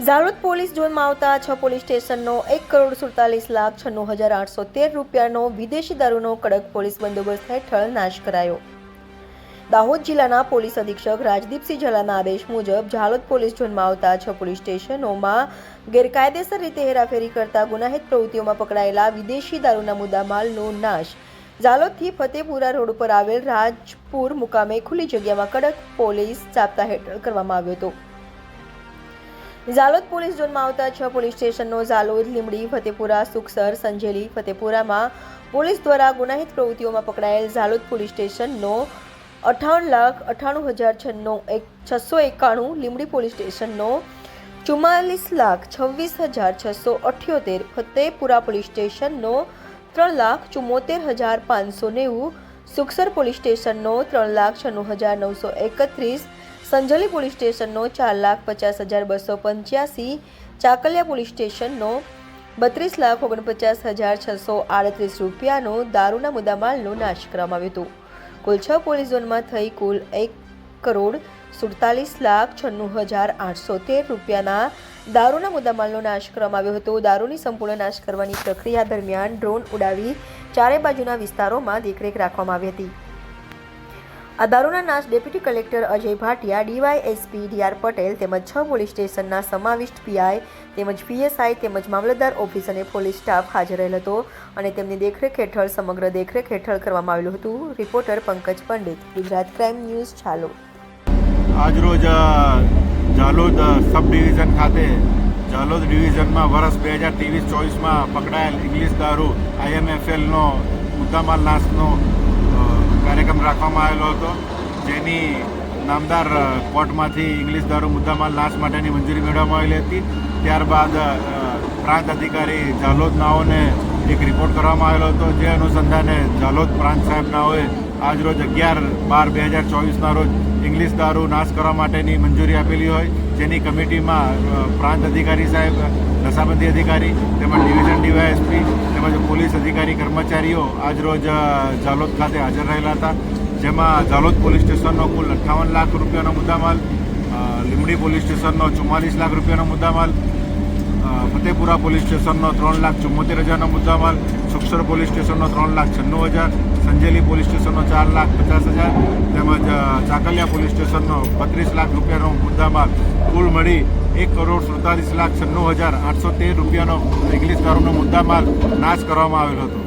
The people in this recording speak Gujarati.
ઝાલોદ પોલીસ ઝોનમાં આવતા 6 પોલીસ સ્ટેશનનો 1,47,96,813 રૂપિયાનો વિદેશી દારૂનો કડક પોલીસ બંદોબસ્ત હેઠળ નાશ કરાયો। દાહોદ જિલ્લાના પોલીસ અધિક્ષક રાજદીપસિંહ ઝાલાના આદેશ મુજબ ઝાલોદ પોલીસ ઝોનમાં આવતા 6 પોલીસ સ્ટેશનોમાં ગેરકાયદેસર રીતે હેરાફેરી કરતા ગુનાહિત પ્રવૃત્તિઓમાં પકડાયેલા વિદેશી દારૂના મુદ્દામાલનો નાશ ઝાલોદથી ફતેપુરા રોડ પર આવેલ રાજપુર મુકામે ખુલ્લી જગ્યામાં કડક પોલીસ જાપ્તા હેઠળ કરવામાં આવ્યો હતો। ઝાલોદ પોલીસ ઝોનમાં આવતા 6 પોલીસ સ્ટેશનો ઝાલોદ, લીંબડી, ફતેપુરા, સુખસર, સંજેલી, ફતેપુરામાં પોલીસ દ્વારા ગુનાહિત પ્રવૃત્તિઓમાં પકડાયેલ ઝાલોદ પોલીસ સ્ટેશનનો 58,98,691, લીંબડી પોલીસ સ્ટેશનનો 44,26,678, ફતેપુરા પોલીસ સ્ટેશનનો 3,74,590, સુખસર પોલીસ સ્ટેશનનો 3,96,931, સંજેલી પોલીસ સ્ટેશનનો 4,50,285, ચાકલિયા પોલીસ સ્ટેશનનો 32,49,638 રૂપિયાનો દારૂના મુદ્દામાલનો નાશ કરવામાં આવ્યો હતો। કુલ 6 પોલીસ ઝોનમાં થઈ કુલ 1,47,96,813 રૂપિયાના દારૂના મુદ્દામાલનો નાશ કરવામાં આવ્યો હતો। દારૂની સંપૂર્ણ નાશ કરવાની પ્રક્રિયા દરમિયાન ડ્રોન ઉડાવી ચારે બાજુના વિસ્તારોમાં દેખરેખ રાખવામાં આવી હતી। આ દારૂના નાશ deputy collector Ajay Bhatia, DYSP DR Patel તેમજ 6 પોલીસ સ્ટેશનના સમાવિષ્ટ પીઆઈ તેમજ પીએસઆઈ તેમજ મામલતદાર ઓફિસ અને પોલીસ સ્ટાફ હાજર રહેલ હતો અને તેમની દેખરેખ હેઠળ સમગ્ર દેખરેખ હેઠળ કરવામાં આવેલું હતું। Reporter Pankaj Pandit, Gujarat crime news, Jhalod. આજરોજ ઝાલોદ સબ ડિવિઝન ખાતે ઝાલોદ ડિવિઝનમાં વર્ષ 2023-24માં પકડાયેલ ઇંગ્લિશ દારૂ IMFLનો મુદ્દામાલ નાશનો કાર્યક્રમ રાખવામાં આવેલો હતો, જેની નામદાર કોર્ટમાંથી ઇંગ્લિશ દારૂ મુદ્દામાલ નાશ માટેની મંજૂરી મેળવવામાં આવેલી હતી। ત્યારબાદ પ્રાંત અધિકારી ઝાલોદ નાઓને એક રિપોર્ટ કરવામાં આવેલો હતો, જે અનુસંધાને ઝાલોદ પ્રાંત સાહેબ નાઓએ આજરોજ 11/12/2024ના રોજ ઇંગ્લિશ દારૂ નાશ કરવા માટેની મંજૂરી આપેલી હોય, જેની કમિટીમાં પ્રાંત અધિકારી સાહેબ, નશાબંધી અધિકારી તેમજ ડિવિઝન ડીવાયએસપી તેમજ પોલીસ અધિકારી કર્મચારીઓ આજરોજ ઝાલોદ ખાતે હાજર રહેલા હતા, જેમાં ઝાલોદ પોલીસ સ્ટેશનનો કુલ 58 લાખ રૂપિયાનો મુદ્દામાલ, લીંબડી પોલીસ સ્ટેશનનો 44 લાખ રૂપિયાનો મુદ્દામાલ, ફતેપુરા પોલીસ સ્ટેશનનો 3,74,000નો મુદ્દામાલ, સુખસર પોલીસ સ્ટેશનનો 3,96,000, સંજેલી પોલીસ સ્ટેશનનો 4,50,000 તેમજ ચાકલિયા પોલીસ સ્ટેશનનો 32 લાખ રૂપિયાનો મુદ્દામાલ, કુલ મળી 1,47,96,813 રૂપિયાનો ઇંગ્લિશ દારૂનો મુદ્દામાલ નાશ કરવામાં આવેલો હતો।